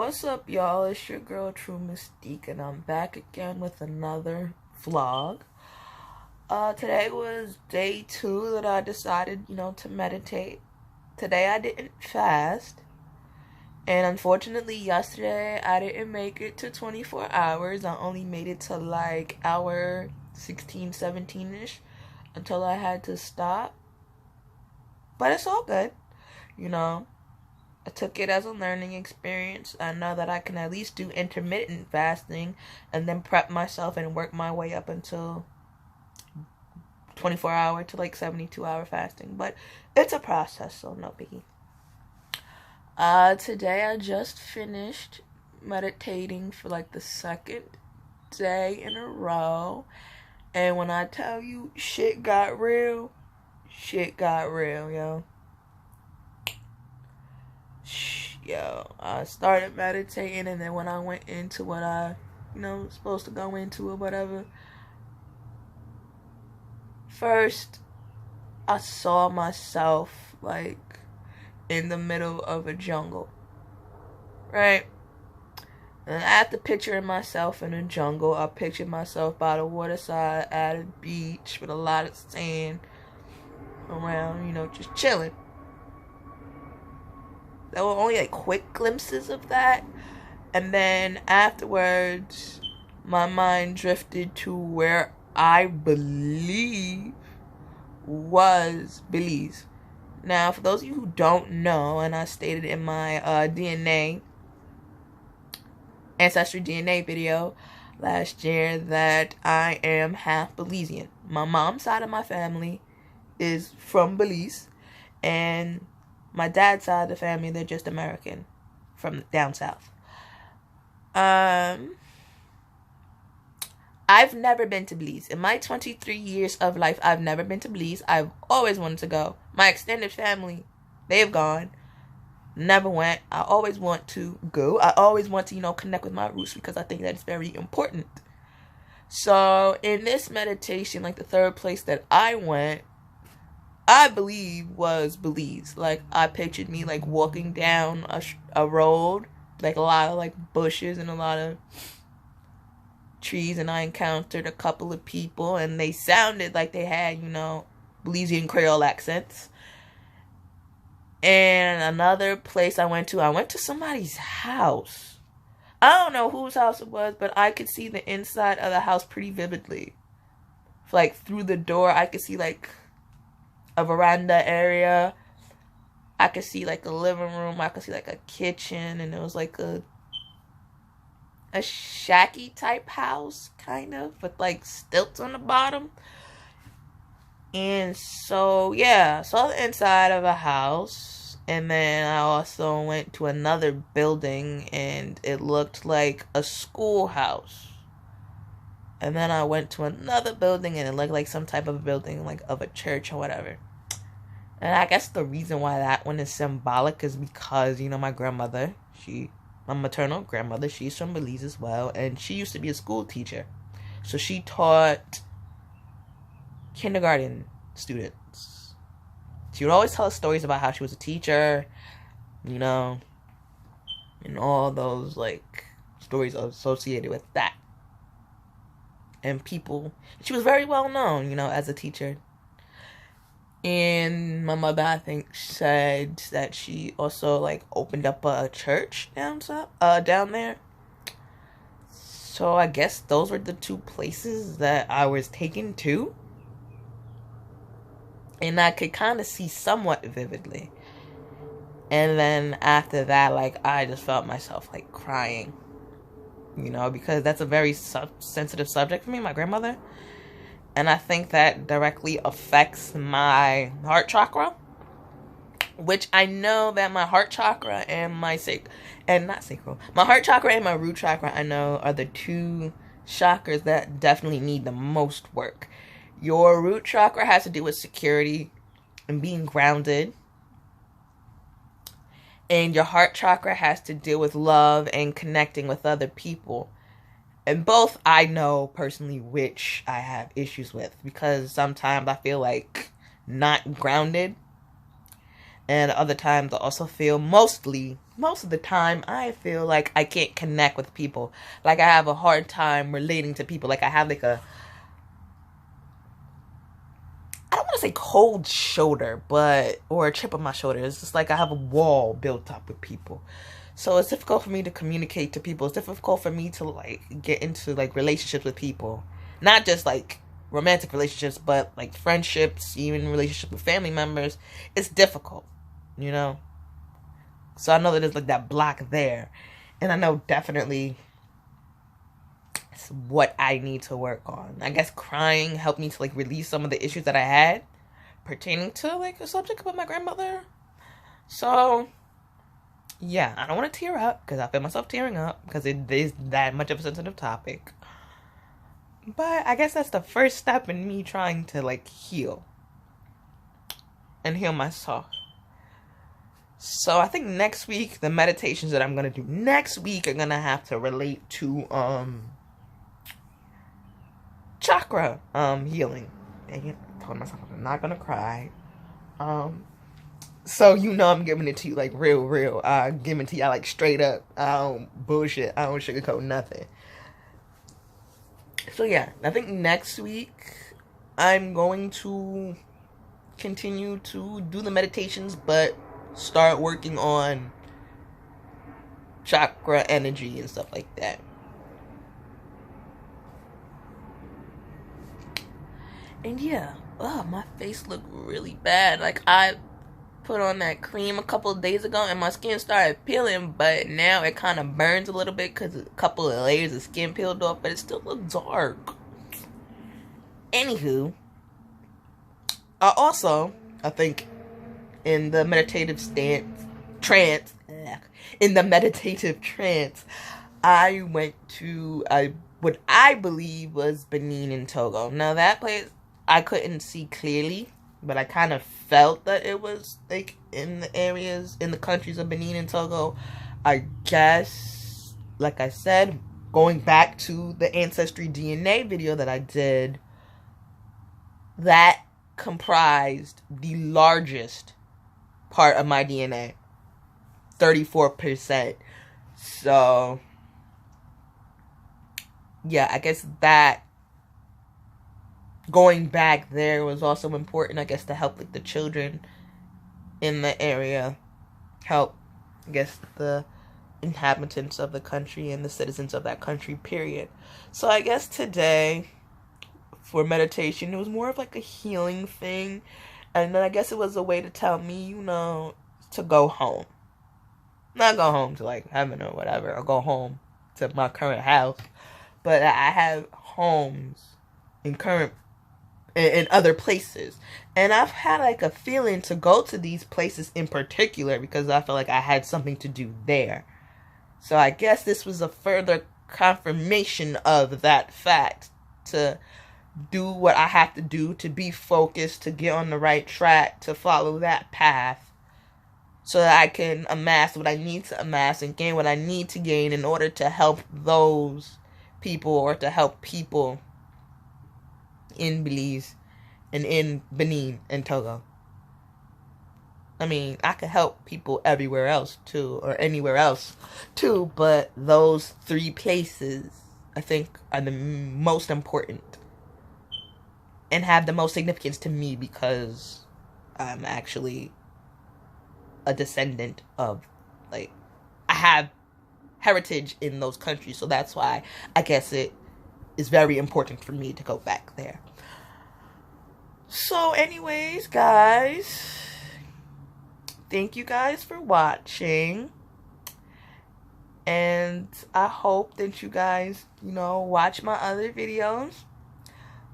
What's up, y'all? It's your girl, True Mystique, and I'm back again with another vlog. Today was day 2 that I decided, to meditate. Today I didn't fast, and unfortunately yesterday I didn't make it to 24 hours. I only made it to like hour 16, 17-ish until I had to stop. But it's all good, I took it as a learning experience. I know that I can at least do intermittent fasting and then prep myself and work my way up until 24-hour to like 72-hour fasting. But it's a process, so no biggie. Today I just finished meditating for like the second day in a row. And when I tell you shit got real, yo. I started meditating, and then when I went into what I, was supposed to go into or whatever, first, I saw myself, like, in the middle of a jungle, right? And after picturing myself in a jungle, I pictured myself by the waterside at a beach with a lot of sand around, just chilling. There were only like quick glimpses of that. And then afterwards, my mind drifted to where I believe was Belize. Now, for those of you who don't know, and I stated in my Ancestry DNA video last year that I am half Belizean. My mom's side of my family is from Belize, and my dad's side of the family, they're just American from down south. I've never been to Belize. In my 23 years of life, I've never been to Belize. I've always wanted to go. My extended family, they've gone. Never went. I always want to go. I always want to, connect with my roots because I think that's very important. So, in this meditation, like the third place that I went, I believe was Belize. Like, I pictured me, like, walking down a road, like, a lot of, like, bushes and a lot of trees, and I encountered a couple of people, and they sounded like they had, Belizean Creole accents. And another place I went to somebody's house. I don't know whose house it was, but I could see the inside of the house pretty vividly. Like, through the door, I could see, like, a veranda area. I could see like a living room. I could see like a kitchen, and it was like a shacky type house, kind of, with like stilts on the bottom. And so I saw the inside of a house, and then I also went to another building, and it looked like a schoolhouse. And then I went to another building, and it looked like some type of a building, like of a church or whatever. And I guess the reason why that one is symbolic is because, my grandmother, my maternal grandmother, she's from Belize as well. And she used to be a school teacher. So she taught kindergarten students. She would always tell us stories about how she was a teacher, and all those, like, stories associated with that. And people, she was very well known, as a teacher. And my mother, I think, said that she also, like, opened up a church down there. So I guess those were the 2 places that I was taken to. And I could kind of see somewhat vividly. And then after that, like, I just felt myself, like, crying. Because that's a very sensitive subject for me, my grandmother. And I think that directly affects my heart chakra. Which I know that my heart chakra and my my heart chakra and my root chakra, I know, are the 2 chakras that definitely need the most work. Your root chakra has to do with security and being grounded. And your heart chakra has to deal with love and connecting with other people. And both I know personally which I have issues with, because sometimes I feel like not grounded. And other times I also feel most of the time I feel like I can't connect with people. Like I have a hard time relating to people. Like I have like I don't want to say cold shoulder, or a chip on my shoulder. It's just like I have a wall built up with people. So it's difficult for me to communicate to people. It's difficult for me to like get into like relationships with people. Not just like romantic relationships, but like friendships, even relationships with family members. It's difficult, you know? So I know that there's like that block there. And I know definitely it's what I need to work on. I guess crying helped me to like release some of the issues that I had pertaining to like a subject about my grandmother. So yeah, I don't want to tear up because I feel myself tearing up because it is that much of a sensitive topic. But I guess that's the first step in me trying to like heal and heal myself. So I think next week, the meditations that I'm going to do next week are going to have to relate to chakra healing. Dang it, I told myself I'm not going to cry. So you know I'm giving it to you like real. Giving it to y'all like straight up. I don't bullshit. I don't sugarcoat nothing. So yeah, I think next week I'm going to continue to do the meditations, but start working on chakra energy and stuff like that. And yeah, my face looked really bad. Like I put on that cream a couple of days ago and my skin started peeling, but now it kind of burns a little bit because a couple of layers of skin peeled off, but it still looks dark. Anywho, I think in the meditative trance, I went to what I believe was Benin and Togo. Now that place I couldn't see clearly, but I kind of felt that it was like in the countries of Benin and Togo. I guess, like I said, going back to the Ancestry DNA video that I did, that comprised the largest part of my DNA, 34%. So, yeah, I guess that going back there was also important, I guess, to help like the children in the area, help, I guess, the inhabitants of the country and the citizens of that country, period. So I guess today, for meditation, it was more of like a healing thing, and then I guess it was a way to tell me, to go home. Not go home to like heaven or whatever, or go home to my current house, but I have homes in other places, and I've had like a feeling to go to these places in particular because I feel like I had something to do there. So I guess this was a further confirmation of that fact, to do what I have to do, to be focused, to get on the right track, to follow that path, so that I can amass what I need to amass and gain what I need to gain in order to help those people, or to help people in Belize and in Benin and Togo. I mean, I could help people everywhere else too, or anywhere else too, but those three places I think are the most important and have the most significance to me because I'm actually a descendant of, like, I have heritage in those countries, so that's why I guess it is very important for me to go back there. So anyways, guys, thank you guys for watching, and I hope that you guys, watch my other videos.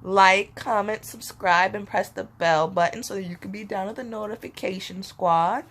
Like, comment, subscribe, and press the bell button so that you can be down with the notification squad.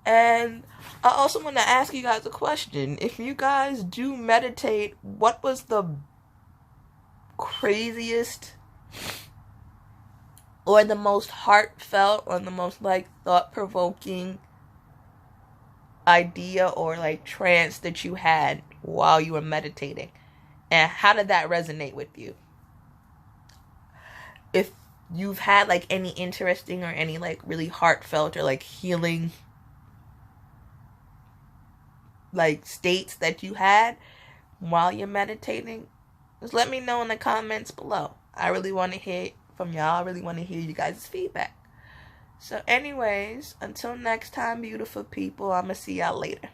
And I also want to ask you guys a question. If you guys do meditate, what was the craziest or the most heartfelt or the most like thought-provoking idea or like trance that you had while you were meditating? And how did that resonate with you? If you've had like any interesting or any like really heartfelt or like healing like states that you had while you're meditating, just let me know in the comments below. I really want to hear from y'all. I really want to hear you guys' feedback. So anyways, until next time, beautiful people, I'm gonna see y'all later.